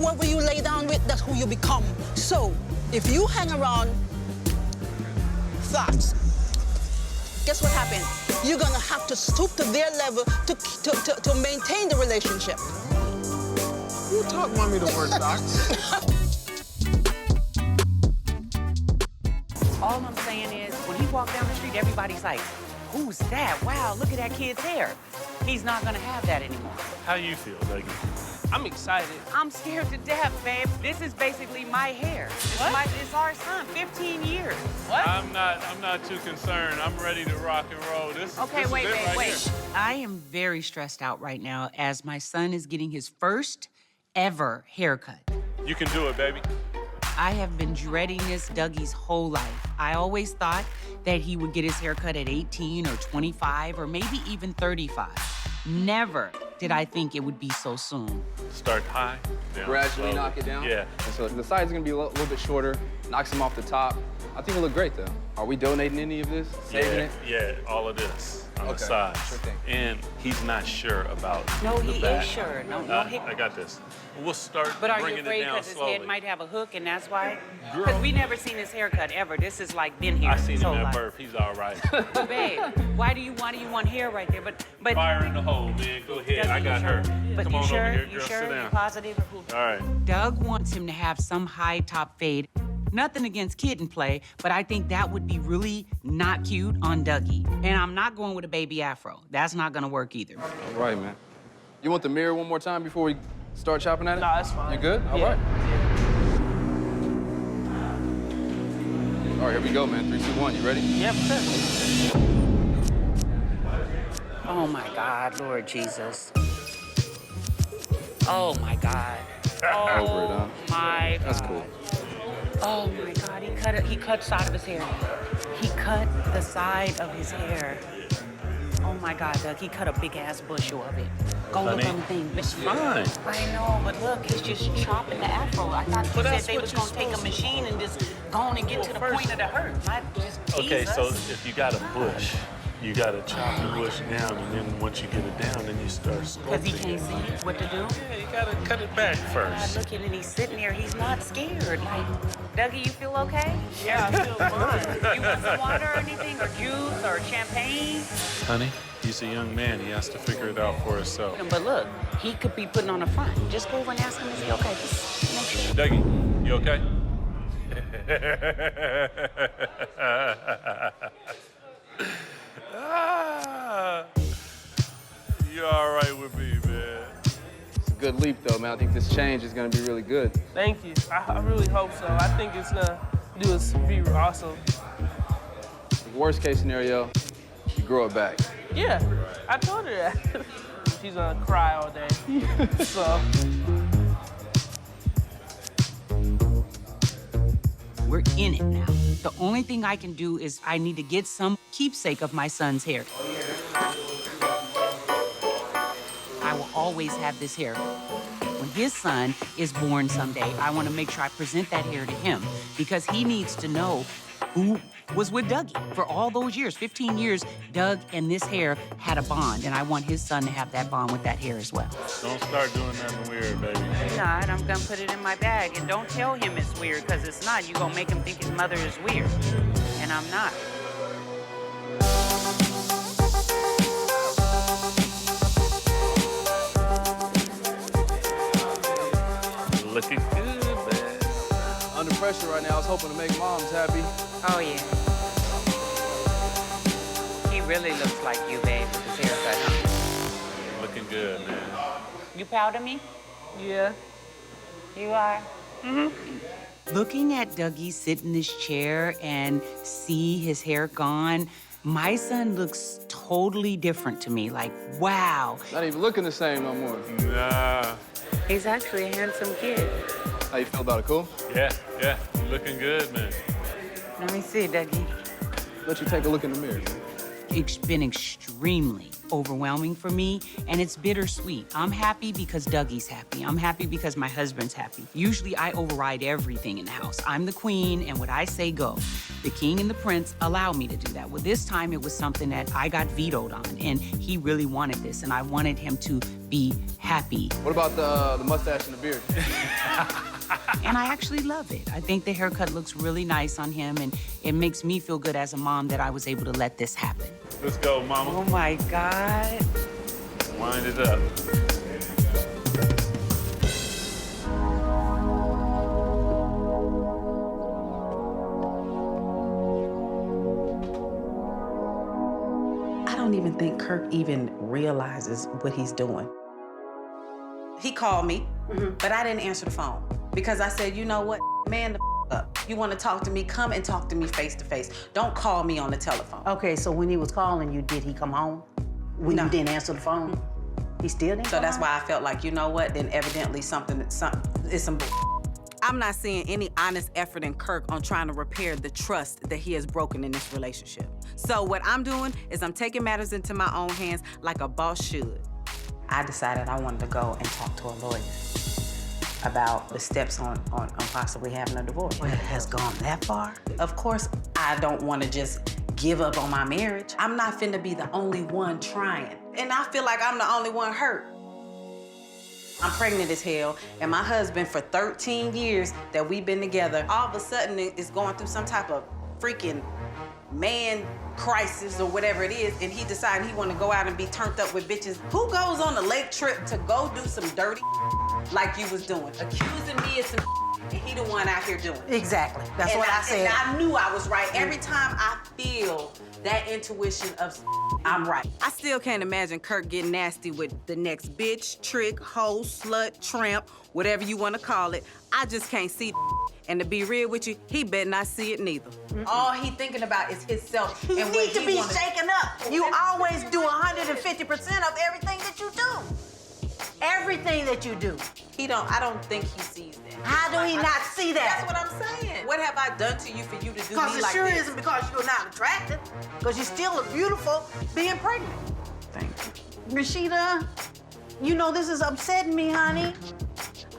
whoever you lay down with, that's who you become. So, if you hang around thots, guess what happened? You're gonna have to stoop to their level to maintain the relationship. You taught mommy to work thots. All I'm saying is, when he walks down the street, everybody's like, who's that? Wow, look at that kid's hair. He's not gonna have that anymore. How you feel, Dougie? I'm excited. I'm scared to death, babe. This is basically my hair. It's our son, 15 years. What? I'm not too concerned. I'm ready to rock and roll. Okay, this wait, is it babe, right wait. here. I am very stressed out right now as my son is getting his first ever haircut. You can do it, baby. I have been dreading this Dougie's whole life. I always thought that he would get his haircut at 18 or 25 or maybe even 35. Never did I think it would be so soon. Start high, down Gradually slowly. knock it down. Yeah. And so the sides are gonna be a little bit shorter, knocks them off the top. I think it'll look great though. Are we donating any of this? Saving it? Yeah, all of this on the Okay, sides. sure thing. And he's not sure about No, the he back. is sure. No, I got this. We'll start But are you bringing afraid it down because his slowly. head might have a hook and that's why? Girl. Because we never seen his haircut ever. This is like been here I seen his him whole at life. birth. He's all right. Babe, why do you want hair right there? But Fire in the hole, man. Go ahead. Doug, I you got sure? her. But Come you on sure? over here, You girl. sure? Sit You down. positive? All right. Doug wants him to have some high top fade. Nothing against kid and play, but I think that would be really not cute on Dougie. And I'm not going with a baby afro. That's not gonna work either. All right, man. You want the mirror one more time before we start chopping at it? Nah, that's fine. You good? All Yeah. right. All right, here we go, man. 3, 2, 1. You ready? Yep. Oh my God, Lord Jesus. Oh my God. Oh Over it, huh? my God. That's cool. Oh my God, he cut side of his hair. He cut the side of his hair. Oh my God, Doug, he cut a big ass bushel of it. Go look Honey, on the thing. it's fine. I know, but look, he's just chopping the afro. I thought you But said that's they what was you're gonna take a supposed to machine and just go on and get to the point of the hurt, not just Okay, tease so us. if you got a bush, you got to chop the bush down, and then once you get it down, then you start Because sculpting he can't it. see what to do. Yeah, you got to cut it back God, first. looking and he's sitting there, he's not scared. Like, Dougie, you feel okay? Yeah, I feel fine. You want some water or anything, or juice, or champagne? Honey, he's a young man. He has to figure it out for himself. But look, he could be putting on a front. Just go over and ask him, is he okay? Just make sure. Dougie, you okay? You're all right with me, man. It's a good leap, though, man. I think this change is gonna be really good. Thank you. I really hope so. I think it's gonna do us be awesome. Worst case scenario, you grow it back. Yeah, I told her that. She's gonna cry all day. So. We're in it now. The only thing I can do is I need to get some keepsake of my son's hair. I will always have this hair. When his son is born someday, I want to make sure I present that hair to him because he needs to know who was with Dougie. For all those years, 15 years, Doug and this hair had a bond, and I want his son to have that bond with that hair as well. Don't start doing nothing weird, baby. I'm not. I'm gonna put it in my bag, and don't tell him it's weird, because it's not. You're gonna make him think his mother is weird, and I'm not. Looking good, man. Under pressure right now, I was hoping to make moms happy. Oh, yeah. He really looks like you, babe, with his haircut, huh? Looking good, man. You proud of me? Yeah. You are? Looking at Dougie sit in this chair and see his hair gone, my son looks totally different to me. Like, wow. Not even looking the same no more. Nah. He's actually a handsome kid. How you feel about it? Cool? Yeah. You looking good, man. Let me see, Dougie. Let you take a look in the mirror. It's been extremely overwhelming for me, and it's bittersweet. I'm happy because Dougie's happy. I'm happy because my husband's happy. Usually I override everything in the house. I'm the queen, and what I say goes. The king and the prince allow me to do that. Well, this time it was something that I got vetoed on, and he really wanted this, and I wanted him to be happy. What about the mustache and the beard? And I actually love it. I think the haircut looks really nice on him, and it makes me feel good as a mom that I was able to let this happen. Let's go, mama. Oh my God. Wind it up. I don't even think Kirk even realizes what he's doing. He called me, but I didn't answer the phone because I said, you know what, man the up. You want to talk to me, come and talk to me face to face. Don't call me on the telephone. Okay, so when he was calling you, did he come home? When No. you didn't answer the phone? He still didn't So come that's home? why I felt like, you know what, then evidently it's some I'm not seeing any honest effort in Kirk on trying to repair the trust that he has broken in this relationship. So what I'm doing is I'm taking matters into my own hands like a boss should. I decided I wanted to go and talk to a lawyer about the steps on possibly having a divorce. Well, it has gone that far? Of course, I don't want to just give up on my marriage. I'm not finna be the only one trying. And I feel like I'm the only one hurt. I'm pregnant as hell, and my husband, for 13 years that we've been together, all of a sudden is going through some type of freaking man crisis or whatever it is, and he decided he want to go out and be turned up with bitches. Who goes on a lake trip to go do some dirty like you was doing? Accusing me of some and he the one out here doing it. Exactly. That's what I said. And I knew I was right. Every time I feel that intuition of I'm right. I still can't imagine Kirk getting nasty with the next bitch, trick, hoe, slut, tramp, whatever you want to call it. I just can't see. And to be real with you, he better not see it neither. All he thinking about is himself. You and need what to he be wanna... shaken up. You always do 150% of everything that you do. Everything that you do. I don't think he sees that. How do he not see that? That's what I'm saying. What have I done to you for you to do me Because it like sure this? isn't because you're not attractive. Because you still look beautiful being pregnant. Thank you. Rasheeda, you know this is upsetting me, honey.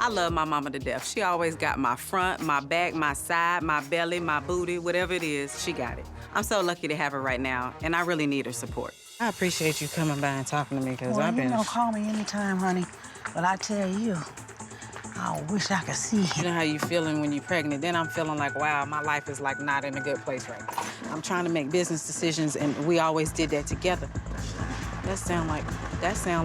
I love my mama to death. She always got my front, my back, my side, my belly, my booty, whatever it is, she got it. I'm so lucky to have her right now, and I really need her support. I appreciate you coming by and talking to me, because I've been... call me anytime, honey. But I tell you, I wish I could see You him. know how you feeling when you're pregnant. Then I'm feeling like, wow, my life is like not in a good place right now. I'm trying to make business decisions, and we always did that together. That sound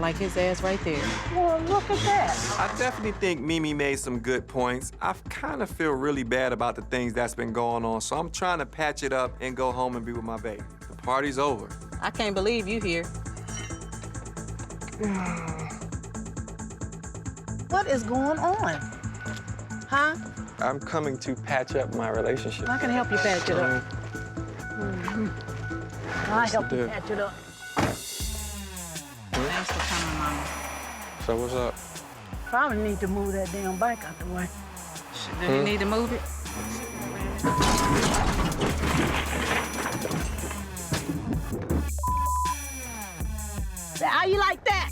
like his ass right there. Well, look at that. I definitely think Mimi made some good points. I kind of feel really bad about the things that's been going on, so I'm trying to patch it up and go home and be with my baby. The party's over. I can't believe you here. What is going on? Huh? I'm coming to patch up my relationship. I can help you patch it up. I'll help you do. patch it up. Thanks for coming, Mama. So what's up? Probably need to move that damn bike out the way. Do you need to move it? How you like that?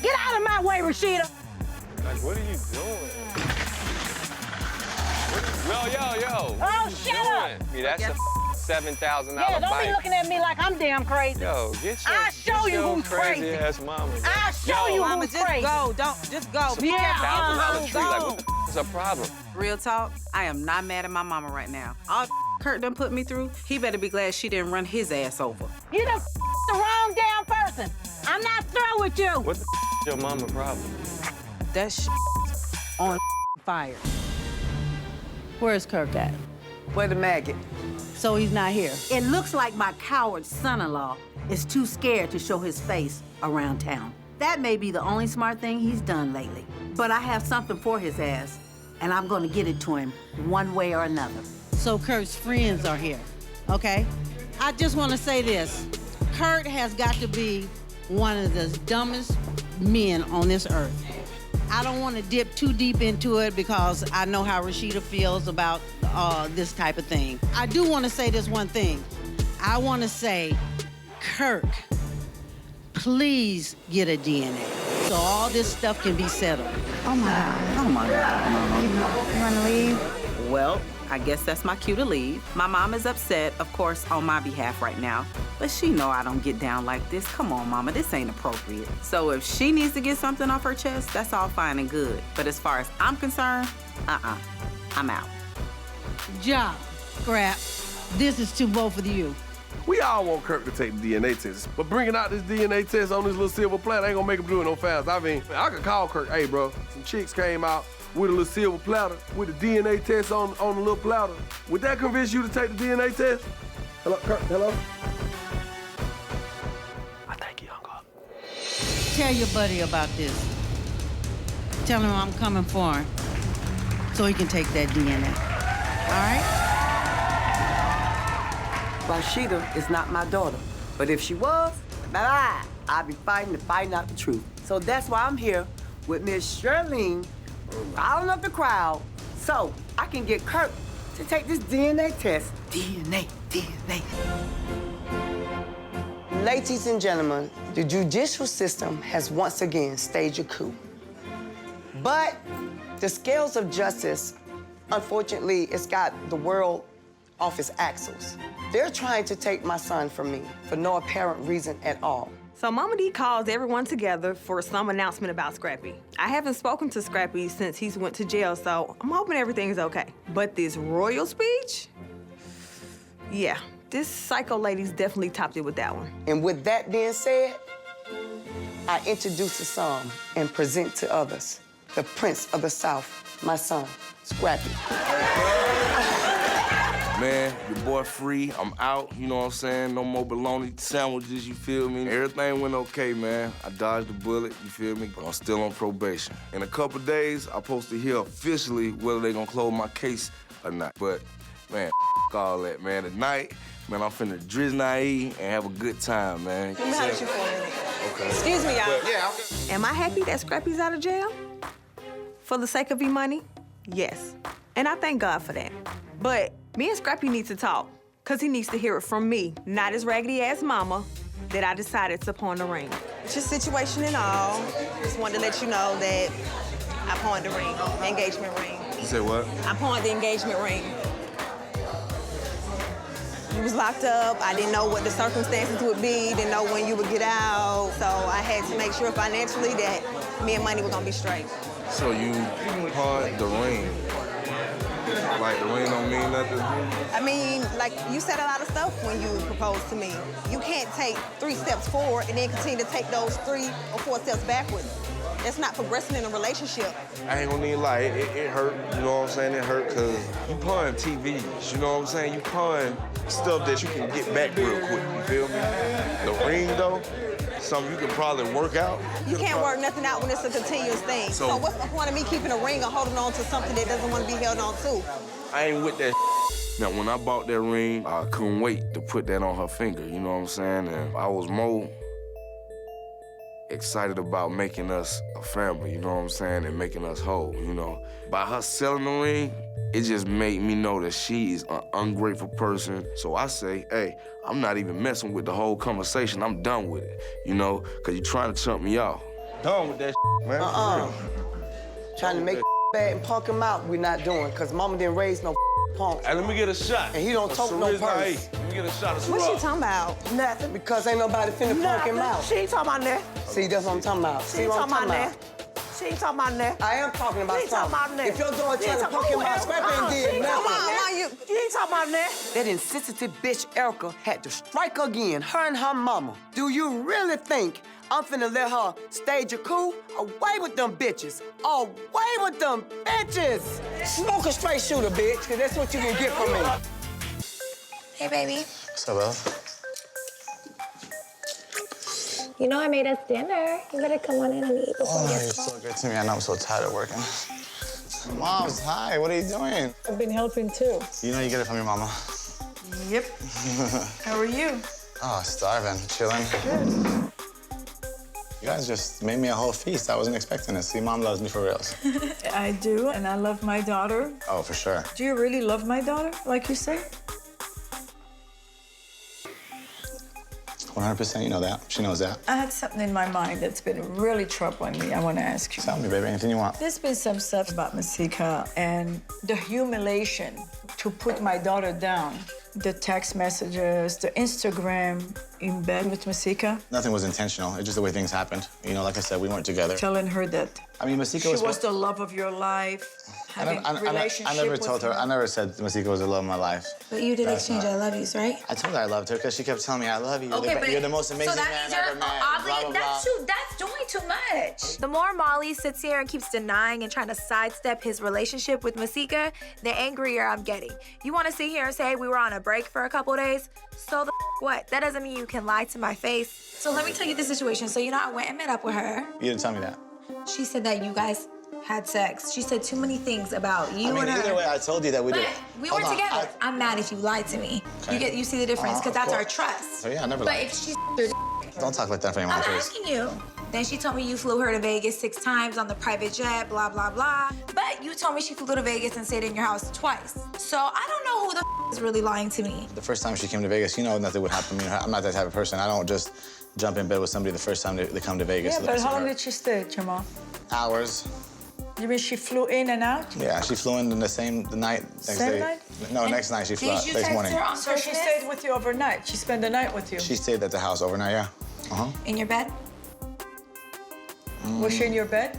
Get out of my way, Rasheeda. Like, what are you doing? Yo. Oh, shut up. Me, that's a $7,000 Yeah, don't bike. be looking at me like I'm damn crazy. Yo, get your, I'll show you who's crazy crazy. ass mama. I'll show you Mama, who's just crazy. go. Just go. Be Yeah, careful. $1,000 tree. Like, what the is a problem? Real talk, I am not mad at my mama right now. All Kurt done put me through, he better be glad she didn't run his ass over. You done the wrong damn person. I'm not through with you. What the is your mama problem? That on fire. Where's Kirk at? Where the maggot? So he's not here. It looks like my coward son-in-law is too scared to show his face around town. That may be the only smart thing he's done lately. But I have something for his ass, and I'm gonna get it to him one way or another. So Kirk's friends are here, okay? I just want to say this. Kurt has got to be one of the dumbest men on this earth. I don't want to dip too deep into it because I know how Rasheeda feels about this type of thing. I do want to say this one thing. I want to say, Kirk, please get a DNA so all this stuff can be settled. Oh my God. Oh my God. You wanna leave? Well, I guess that's my cue to leave. My mom is upset, of course, on my behalf right now. But she know I don't get down like this. Come on, mama, this ain't appropriate. So if she needs to get something off her chest, that's all fine and good. But as far as I'm concerned, I'm out. Job, Scrap. This is to both of you. We all want Kirk to take the DNA test, but bringing out this DNA test on this little silver platter ain't gonna make him do it no fast. I mean, I could call Kirk, hey, bro, some chicks came out with a little silver platter, with a DNA test on the little platter. Would that convince you to take the DNA test? Hello, Kirk, hello? I think he hung up. Tell your buddy about this. Tell him I'm coming for him so he can take that DNA. All right? Rasheeda is not my daughter, but if she was, bye-bye. I'd be fighting out the truth. So that's why I'm here with Miss Shirleen, riling up the crowd, so I can get Kirk to take this DNA test. DNA. Ladies and gentlemen, the judicial system has once again staged a coup. But the scales of justice, unfortunately, it's got the world off its axles. They're trying to take my son from me for no apparent reason at all. So Mama D calls everyone together for some announcement about Scrappy. I haven't spoken to Scrappy since he's went to jail, so I'm hoping everything's okay. But this royal speech? Yeah, this psycho lady's definitely topped it with that one. And with that being said, I introduce to some and present to others the Prince of the South, my son, Scrappy. Man, your boy free, I'm out, you know what I'm saying? No more bologna sandwiches, you feel me? Everything went okay, man. I dodged the bullet, you feel me? But I'm still on probation. In a couple days, I'm supposed to hear officially whether they gonna close my case or not. But, man, all that, man. Tonight, man, I'm finna drizz naive and have a good time, man. Let me hold you for a minute. Okay. Excuse me, y'all. Yeah, okay. Am I happy that Scrappy's out of jail? For the sake of E-Money? Yes. And I thank God for that. But me and Scrappy need to talk, because he needs to hear it from me, not his raggedy-ass mama, that I decided to pawn the ring. It's your situation and all. Just wanted to let you know that I pawned the ring, the engagement ring. You said what? I pawned the engagement ring. You was locked up. I didn't know what the circumstances would be, didn't know when you would get out. So I had to make sure financially that me and Money were gonna be straight. So you pawned the ring. Like, the ring don't mean nothing? I mean, like, you said a lot of stuff when you proposed to me. You can't take 3 steps forward and then continue to take those 3 or 4 steps backwards. That's not progressing in a relationship. I ain't gonna need to lie, it hurt, you know what I'm saying? It hurt because you pawn TVs, you know what I'm saying? You pawn stuff that you can get back real quick, you feel me? The ring, though, something you can probably work out. You can't work nothing out when it's a continuous thing. So what's the point of me keeping a ring or holding on to something that doesn't want to be held on to? I ain't with that. Now, when I bought that ring, I couldn't wait to put that on her finger, you know what I'm saying? And I was more excited about making us a family, you know what I'm saying, and making us whole, you know. By her selling the ring, it just made me know that she is an ungrateful person. So I say, hey, I'm not even messing with the whole conversation. I'm done with it, you know, because you're trying to chump me off. Done with that man. Trying to make bad and punk him out, we're not doing, because mama didn't raise no punk. Hey, let me get a shot. And he don't talk no purse. Let me get a shot of What you talking about? Nothing. Because ain't nobody finna punk him out. She ain't talking about that. See, that's what I'm talking about. She ain't talking about that. She ain't talking about that. I am talking about She ain't talking something. about that. If your daughter trying to punk him out, Scrappy ain't did nothing. She ain't talking about that. That insensitive bitch Erica had to strike again, her and her mama. Do you really think I'm finna let her stage a coup? Away with them bitches. Away with them bitches. Smoke a straight shooter, bitch, because that's what you can get from me. Hey, baby. What's up, Belle? You know I made us dinner. You better come on in and eat before Oh, it you're gets so cold. good to me. I know I'm so tired of working. Moms, hi. What are you doing? I've been helping too. You know you get it from your mama. Yep. How are you? Oh, starving, chilling. Good. You guys just made me a whole feast. I wasn't expecting it. See, Mom loves me for reals. I do, and I love my daughter. Oh, for sure. Do you really love my daughter, like you say? 100%, you know that. She knows that. I had something in my mind that's been really troubling me. I want to ask you. Tell me, baby, anything you want. There's been some stuff about Masika and the humiliation to put my daughter down. The text messages, the Instagram in bed with Masika. Nothing was intentional. It's just the way things happened. You know, like I said, we weren't together. Telling her that I mean, Masika she was the love of your life. I never told her. I never said Masika was the love of my life. But you did That's exchange not- I love yous, right? I told her I loved her because she kept telling me, I love you. You're the most amazing so that man means I've you're ever met. obligated. Blah, blah, blah. That's doing too much. The more Molly sits here and keeps denying and trying to sidestep his relationship with Masika, the angrier I'm getting. You want to sit here and say we were on a break for a couple days? So what? That doesn't mean you can lie to my face. So let me tell you the situation. So, you know, I went and met up with her. You didn't tell me that. She said that you guys had sex. She said too many things about you I mean, and her. either way, I told you that we did. We were together. I'm mad if you lied to me. Okay. You see the difference, because Of that's our course. trust. So yeah, I never But lied. if she's Don't talk like that for anyone. I'm please. asking you. Then she told me you flew her to Vegas 6 times on the private jet, blah, blah, blah. But you told me she flew to Vegas and stayed in your house twice. So I don't know who the is really lying to me. The first time she came to Vegas, you know nothing would happen. You know, I'm not that type of person. I don't just jump in bed with somebody the first time they come to Vegas. Yeah, but how long did she stay, Jamal? Hours. You mean she flew in and out? Yeah, she flew in the night. Next Same day. night? No, next night she flew out. Next morning. So she stayed with you overnight? She spent the night with you? She stayed at the house overnight, yeah. Uh-huh. In your bed? Was she in your bed?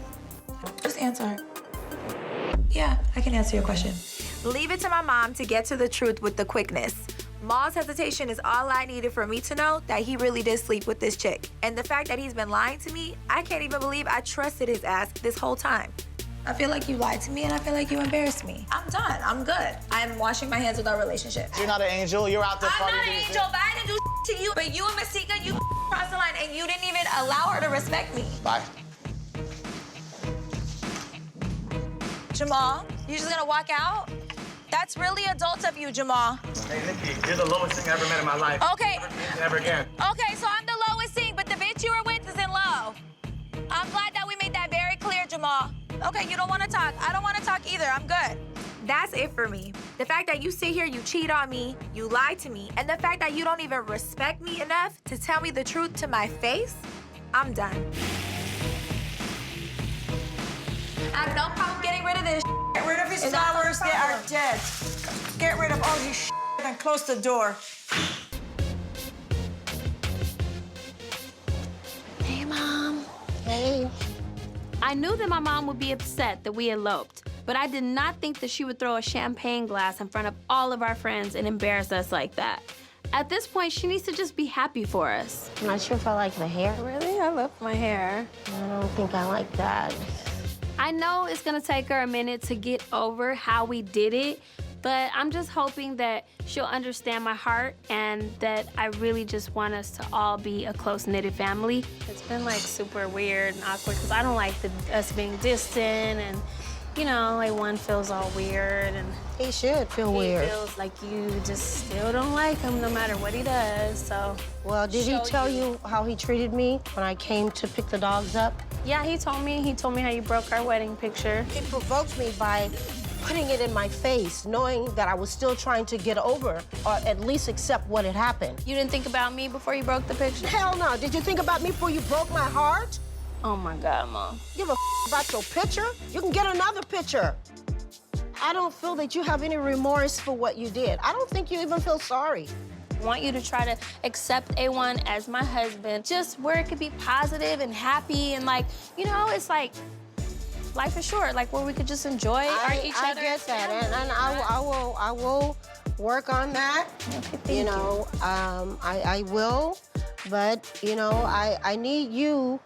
Just answer her. Yeah, I can answer your question. Leave it to my mom to get to the truth with the quickness. Maul's hesitation is all I needed for me to know that he really did sleep with this chick. And the fact that he's been lying to me, I can't even believe I trusted his ass this whole time. I feel like you lied to me and I feel like you embarrassed me. I'm done. I'm good. I'm washing my hands with our relationship. You're not an angel. You're out there I'm partying. not an angel, but I didn't do to you. But you and Masika, you crossed the line and you didn't even allow her to respect me. Bye. Jamal, you just gonna walk out? That's really adult of you, Jamal. Hey, Nikki, you're the lowest thing I ever met in my life. Okay. Never again. Okay, so I'm the lowest thing, but the bitch you were with is in love. I'm glad that we made that very clear, Jamal. Okay, you don't want to talk. I don't want to talk either. I'm good. That's it for me. The fact that you sit here, you cheat on me, you lie to me, and the fact that you don't even respect me enough to tell me the truth to my face, I'm done. I have no problem getting rid of this. Get rid of his flowers, they are dead. Get rid of all his and close the door. Hey, Mom. Hey. I knew that my mom would be upset that we eloped, but I did not think that she would throw a champagne glass in front of all of our friends and embarrass us like that. At this point, she needs to just be happy for us. I'm not sure if I like the hair. Really? I love my hair. I don't think I like that. I know it's gonna take her a minute to get over how we did it, but I'm just hoping that she'll understand my heart and that I really just want us to all be a close-knitted family. It's been like super weird and awkward because I don't like us being distant and, you know, like one feels all weird and he should feel weird. He feels like you just still don't like him no matter what he does, so. Well, did he tell you how he treated me when I came to pick the dogs up? Yeah, he told me how you broke our wedding picture. He provoked me by putting it in my face, knowing that I was still trying to get over or at least accept what had happened. You didn't think about me before you broke the picture? Hell no. Did you think about me before you broke my heart? Oh my God, Mom. Give a about your picture? You can get another picture. I don't feel that you have any remorse for what you did. I don't think you even feel sorry. I want you to try to accept A1 as my husband, just where it could be positive and happy and like, you know, it's like life is short, like where we could just enjoy each other. I get that, and I will work on that. Okay, you know, I will, but you know, I need you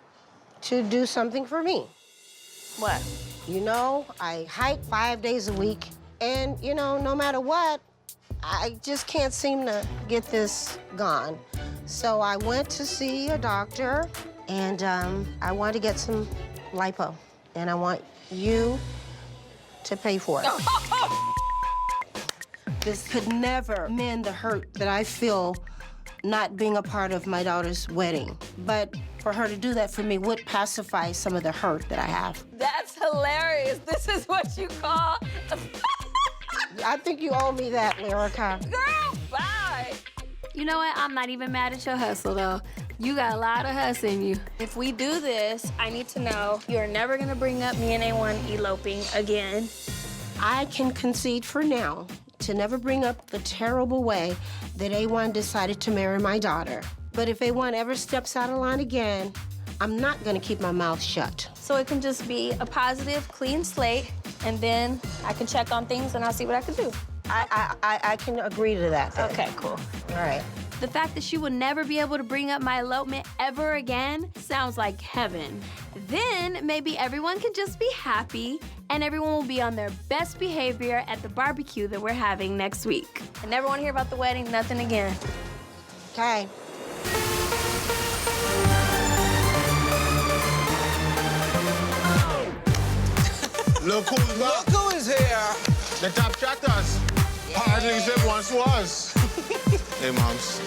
to do something for me. What? You know, I hike 5 days a week, and you know, no matter what, I just can't seem to get this gone. So I went to see a doctor, and I want to get some lipo, and I want you to pay for it. This could never mend the hurt that I feel not being a part of my daughter's wedding. But for her to do that for me would pacify some of the hurt that I have. That's hilarious. This is what you call I think you owe me that, Lyrica. Girl, bye. You know what? I'm not even mad at your hustle, though. You got a lot of hustle in you. If we do this, I need to know you're never gonna bring up me and A1 eloping again. I can concede for now to never bring up the terrible way that A1 decided to marry my daughter. But if A1 ever steps out of line again, I'm not gonna keep my mouth shut. So it can just be a positive, clean slate, and then I can check on things and I'll see what I can do. I can agree to that then. Okay, cool. All right. The fact that she will never be able to bring up my elopement ever again sounds like heaven. Then maybe everyone can just be happy and everyone will be on their best behavior at the barbecue that we're having next week. I never want to hear about the wedding, nothing again. Okay. Look who's back. Look who is here. The top chatters. Or at least it once was. Hey, moms.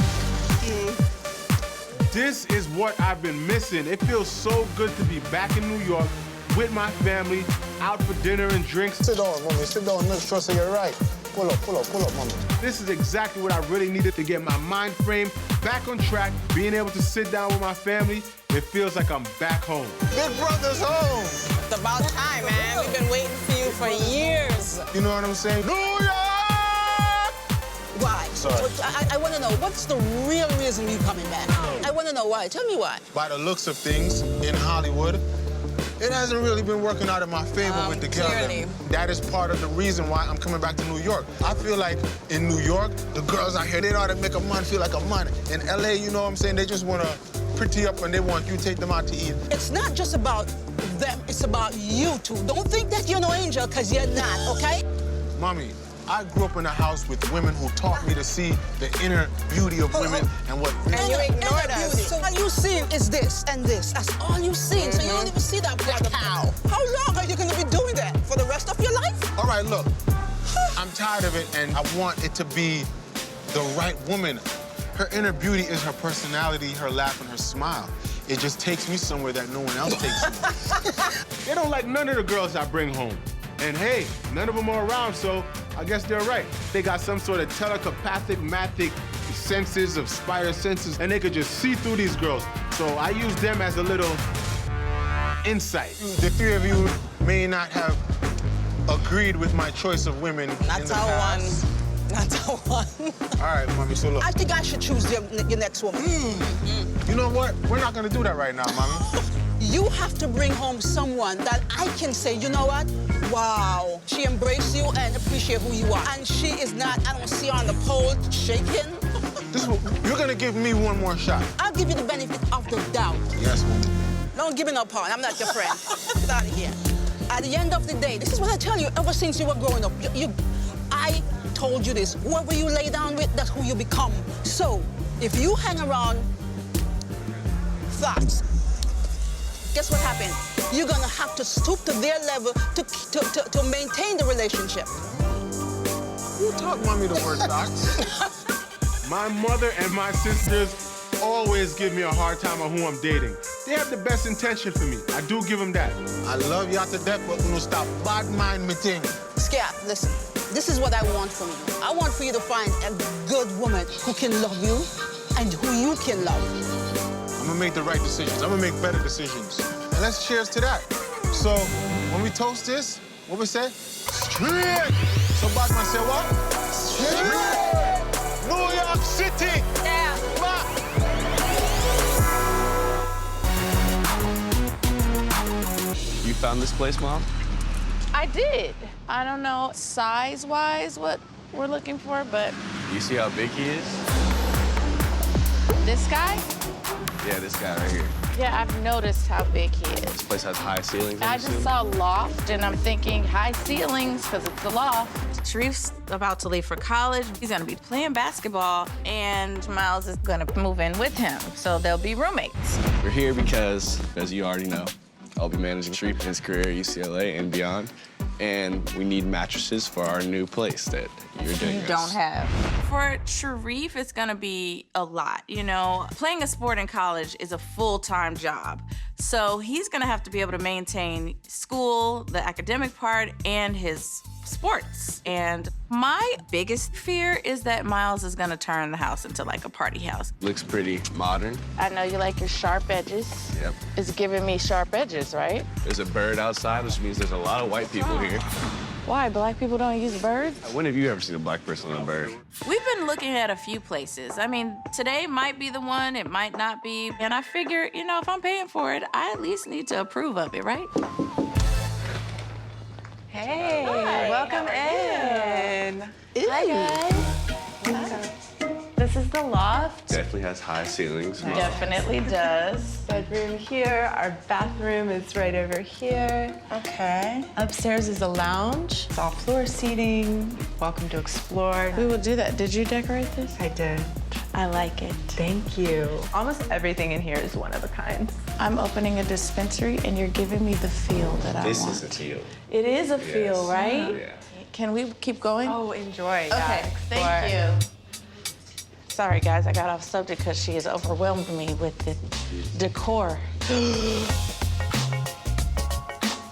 This is what I've been missing. It feels so good to be back in New York with my family, out for dinner and drinks. Sit down, mommy. Sit down. Make sure so you're right. Pull up, mommy. This is exactly what I really needed to get my mind frame back on track, being able to sit down with my family. It feels like I'm back home. Big brother's home. It's about time, man. We've been waiting for you for years. You know what I'm saying? New York! Why? Sorry. I want to know, what's the real reason you coming back? I want to know why. Tell me why. By the looks of things in Hollywood, it hasn't really been working out in my favor with the clearly. girls. That is part of the reason why I'm coming back to New York. I feel like in New York, the girls out here, they know how to make a man feel like a man. In LA, you know what I'm saying? They just want to pretty up and they want you to take them out to eat. It's not just about them, it's about you two. Don't think that you're no angel, because you're not, okay? Mommy, I grew up in a house with women who taught me to see the inner beauty of women and what... And you ignored us. So all you see is this and this. That's all you see. So you don't even see that black cow. How long are you going to be doing that? For the rest of your life? All right, look. I'm tired of it, and I want it to be the right woman. Her inner beauty is her personality, her laugh, and her smile. It just takes me somewhere that no one else takes me. They don't like none of the girls I bring home. And hey, none of them are around, so I guess they're right. They got some sort of telepathic senses of spider senses, and they could just see through these girls. So I use them as a little insight. The three of you may not have agreed with my choice of women in the past. Not a one. All right, mommy, so look. I think I should choose your next woman. You know what? We're not gonna do that right now, mommy. You have to bring home someone that I can say, you know what? Wow, she embraced you and appreciate who you are. And she is not, I don't see her on the pole shaking. You're gonna give me one more shot. I'll give you the benefit of the doubt. Yes, mommy. Don't give me no pawn, I'm not your friend. Get out of here. At the end of the day, this is what I tell you ever since you were growing up. I told you this, whoever you lay down with, that's who you become. So, if you hang around thots, guess what happened? You're gonna have to stoop to their level to maintain the relationship. Who taught mommy the word thots? My mother and my sisters always give me a hard time on who I'm dating. They have the best intention for me. I do give them that. I love y'all to death, but we don't stop bad mind me thing. Scap, listen. This is what I want from you. I want for you to find a good woman who can love you and who you can love. I'm gonna make the right decisions. I'm gonna make better decisions. And let's cheers to that. So, when we toast this, what we say? Straight! So Batman say what? Straight! New York City! Yeah. You found this place, Mom? I did. I don't know size-wise what we're looking for, but... You see how big he is? This guy? Yeah, this guy right here. Yeah, I've noticed how big he is. This place has high ceilings, I just saw a loft, and I'm thinking high ceilings, because it's a loft. Sharif's about to leave for college. He's gonna be playing basketball, and Miles is gonna move in with him, so they'll be roommates. We're here because, as you already know, I'll be managing Sharif in his career at UCLA and beyond. And we need mattresses for our new place that you're doing. You don't have. For Sharif, it's gonna be a lot, you know? Playing a sport in college is a full-time job. So he's gonna have to be able to maintain school, the academic part, and his sports. And my biggest fear is that Miles is gonna turn the house into like a party house. Looks pretty modern. I know you like your sharp edges. Yep. It's giving me sharp edges, right? There's a bird outside, which means there's a lot of white people here. Why, black people don't use birds? When have you ever seen a black person on a bird? We've been looking at a few places. I mean, today might be the one, it might not be. And I figure, you know, if I'm paying for it, I at least need to approve of it, right? Hey, Hi, welcome in. Hi, guys. This is the loft. Definitely has high ceilings. Definitely does. Bedroom here. Our bathroom is right over here. Okay. Upstairs is a lounge. Soft floor seating. Welcome to explore. We will do that. Did you decorate this? I did. I like it. Thank you. Almost everything in here is one of a kind. I'm opening a dispensary and you're giving me the feel that I want. This is a feel. It is a feel, Yes. right? Yeah. Can we keep going? Oh, enjoy. Okay, thank you. Sorry, guys, I got off subject because she has overwhelmed me with the decor.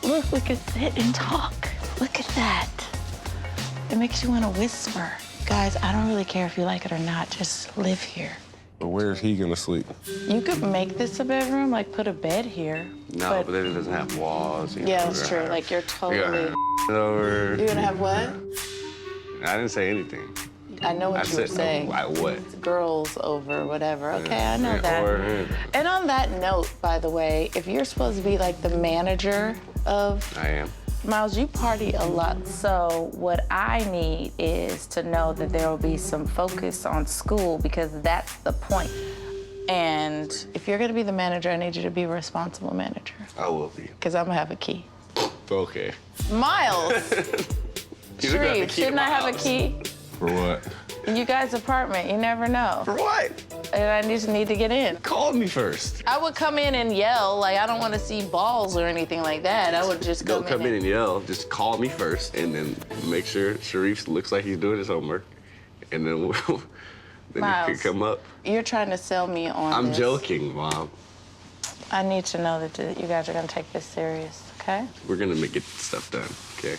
Look, we could sit and talk. Look at that. It makes you want to whisper. Guys, I don't really care if you like it or not, just live here. But where's he gonna sleep? You could make this a bedroom, like put a bed here. No, but then it doesn't have walls. You Yeah, know, that's true. Like you're totally. Over. You're gonna have what? I didn't say anything. I know what you were saying. What? Girls over, whatever. Okay, I know Yeah, that. or him. And on that note, by the way, if you're supposed to be like the manager of I am. Miles, you party a lot. So what I need is to know that there will be some focus on school because that's the point. And if you're gonna be the manager, I need you to be a responsible manager. I will be. Because I'm gonna have a key. Okay. Miles! You got the Sharif, key to shouldn't my I have a house. key? For what? In you guys' apartment, you never know. For what? And I just need to get in. Call me first. I would come in and yell, like I don't want to see balls or anything like that. I would just Don't come in and yell. Just call me first, and then make sure Sharif looks like he's doing his homework, and then then he Miles, can come up. You're trying to sell me on I'm this. joking, Mom. I need to know that you guys are gonna take this serious, okay? We're gonna get stuff done, okay?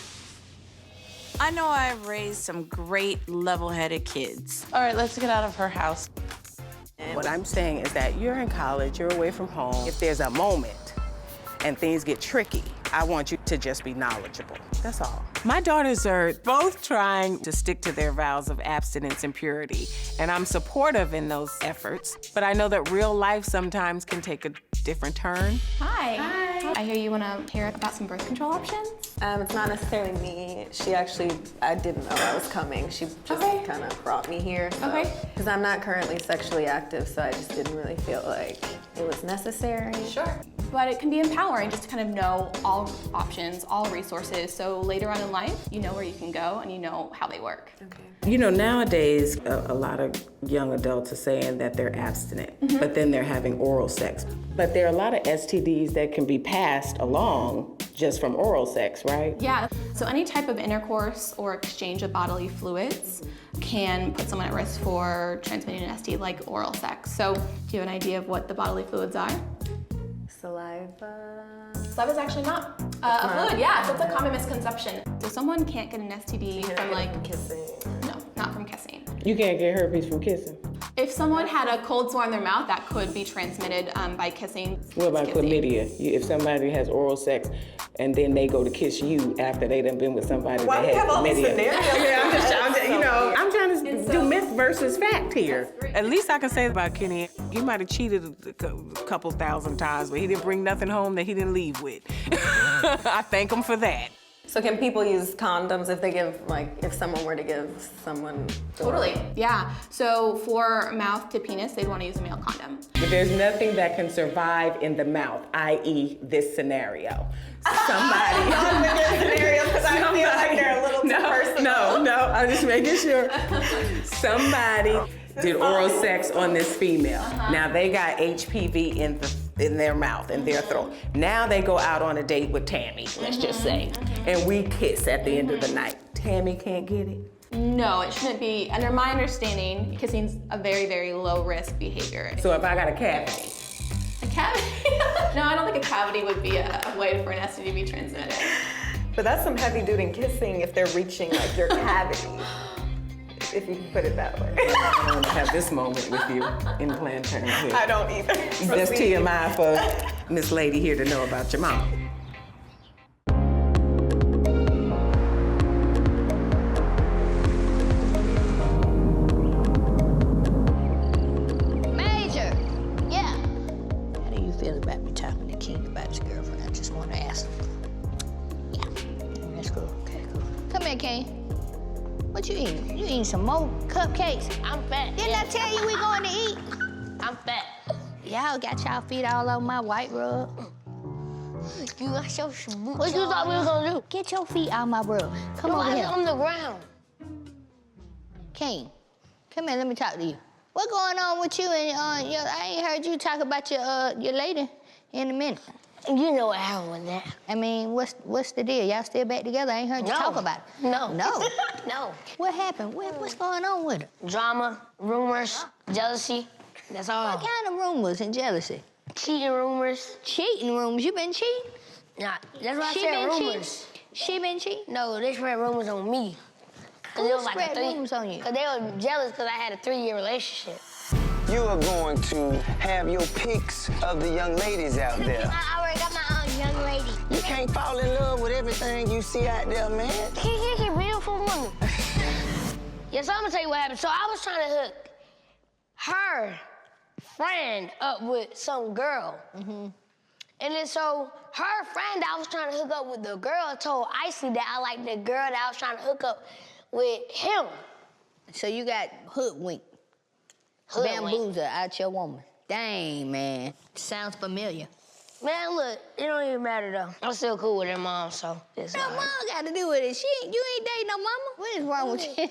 I know I've raised some great level-headed kids. All right, let's get out of her house. What I'm saying is that you're in college, you're away from home. If there's a moment and things get tricky, I want you to just be knowledgeable. That's all. My daughters are both trying to stick to their vows of abstinence and purity, and I'm supportive in those efforts, but I know that real life sometimes can take a different turn. Hi. Hi. I hear you want to hear about some birth control options? It's not necessarily me. I didn't know I was coming. She just kind of brought me here. So. Okay. Because I'm not currently sexually active, so I just didn't really feel like it was necessary. Sure. But it can be empowering just to kind of know all options, all resources, so later on in life, you know where you can go and you know how they work. You know, nowadays, a lot of young adults are saying that they're abstinent, but then they're having oral sex. But there are a lot of STDs that can be passed along just from oral sex, right? Yeah, so any type of intercourse or exchange of bodily fluids can put someone at risk for transmitting an STD like oral sex. So do you have an idea of what the bodily fluids are? Saliva. Saliva is actually not a fluid, yeah, so it's a common misconception. So someone can't get an STD from like kissing. No, not from kissing. You can't get herpes from kissing. If someone had a cold sore in their mouth, that could be transmitted by kissing. What about chlamydia? If somebody has oral sex and then they go to kiss you after they done been with somebody that has chlamydia. I'm trying to do myth versus fact here. At least I can say about Kenny, he might have cheated a couple thousand times, but he didn't bring nothing home that he didn't leave with. I thank him for that. So can people use condoms if they give, like, if someone were to give someone? Totally, yeah. So for mouth to penis, they'd want to use a male condom. But there's nothing that can survive in the mouth, i.e. this scenario. Somebody. Not with this scenario, because I feel like they're a little too personal. No, I'm just making sure. Somebody did oral sex on this female. Now they got HPV in their mouth, in their throat. Now they go out on a date with Tammy, let's just say, and we kiss at the end of the night. Tammy can't get it? No, it shouldn't be. Under my understanding, kissing's a very, very low risk behavior. So if I got a cavity? A cavity? No, I don't think a cavity would be a way for an STD to be transmitted. But that's some heavy duty kissing if they're reaching like your cavity. If you can put it that way. I don't want to have this moment with you in Planned Parenthood. I don't either. That's TMI for Miss Lady here to know about your mom. Major, yeah. How do you feel about me talking to King about your girlfriend? I just want to ask. Yeah, that's cool. Okay, cool. Come here, King. What you eating? You eating some more cupcakes? I'm fat. Didn't I tell you we going to eat? I'm fat. Y'all got y'all feet all over my white rug. You got your boots. What you thought we was gonna do? Get your feet out my rug. Come over here. On the ground. King, come here. Let me talk to you. What going on with you and I ain't heard you talk about your lady in a minute. You know what happened with that. I mean, what's the deal? Y'all still back together? I ain't heard you talk about it. No. No? No. What happened? What's going on with it? Drama, rumors, jealousy. That's all. What kind of rumors and jealousy? Cheating rumors. Cheating rumors? You been cheating? Nah, that's why I said rumors. She been cheating? No, they spread rumors on me. Who spread rumors on you? Because they were jealous because I had a 3-year relationship. You are going to have your pics of the young ladies out there. I already got my own young lady. You can't fall in love with everything you see out there, man. She's a beautiful woman. Yeah, so I'm gonna tell you what happened. So I was trying to hook her friend up with some girl. And then so her friend I was trying to hook up with the girl told Icy that I liked the girl that I was trying to hook up with him. So you got hoodwinked. Bamboozle out your woman. Dang, man. Sounds familiar. Man, look, it don't even matter, though. I'm still cool with her mom, so it's all right. Mom got to do with it. You ain't dating no mama. What is wrong with you?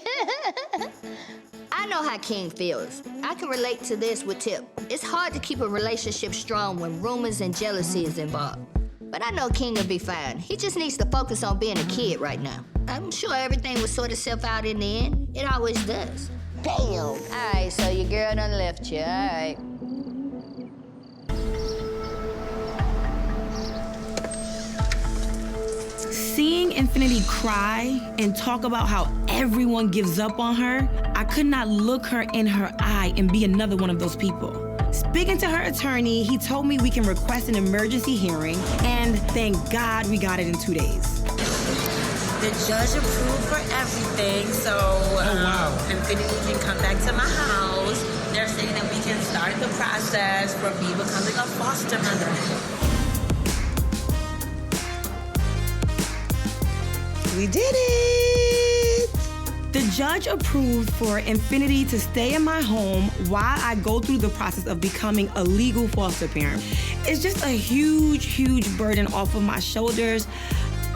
I know how King feels. I can relate to this with Tip. It's hard to keep a relationship strong when rumors and jealousy is involved. But I know King will be fine. He just needs to focus on being a kid right now. I'm sure everything will sort itself out in the end. It always does. Damn. All right, so your girl done left you, all right. Seeing Infinity cry and talk about how everyone gives up on her, I could not look her in her eye and be another one of those people. Speaking to her attorney, he told me we can request an emergency hearing, and thank God we got it in 2 days. The judge approved for everything, so Infinity can come back to my house. They're saying that we can start the process for me becoming a foster mother. We did it! The judge approved for Infinity to stay in my home while I go through the process of becoming a legal foster parent. It's just a huge, huge burden off of my shoulders.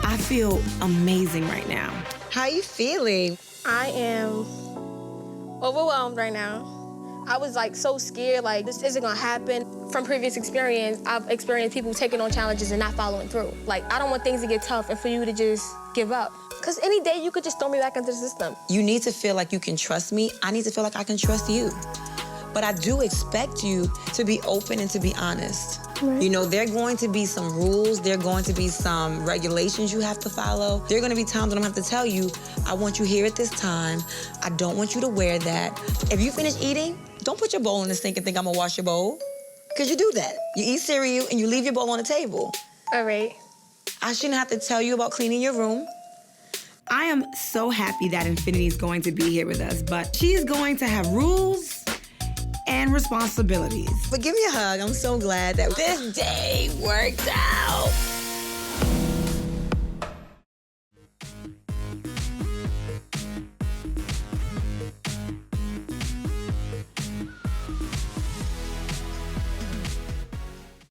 I feel amazing right now. How you feeling? I am overwhelmed right now. I was like so scared, like this isn't gonna happen. From previous experience, I've experienced people taking on challenges and not following through. Like, I don't want things to get tough and for you to just give up. Because any day you could just throw me back into the system. You need to feel like you can trust me. I need to feel like I can trust you. But I do expect you to be open and to be honest. Right. You know, there are going to be some rules, there are going to be some regulations you have to follow. There are going to be times when I'm going to have to tell you, I want you here at this time. I don't want you to wear that. If you finish eating, don't put your bowl in the sink and think I'm going to wash your bowl. Because you do that. You eat cereal and you leave your bowl on the table. All right. I shouldn't have to tell you about cleaning your room. I am so happy that Infinity is going to be here with us, but she is going to have rules and responsibilities. But give me a hug. I'm so glad that this day worked out.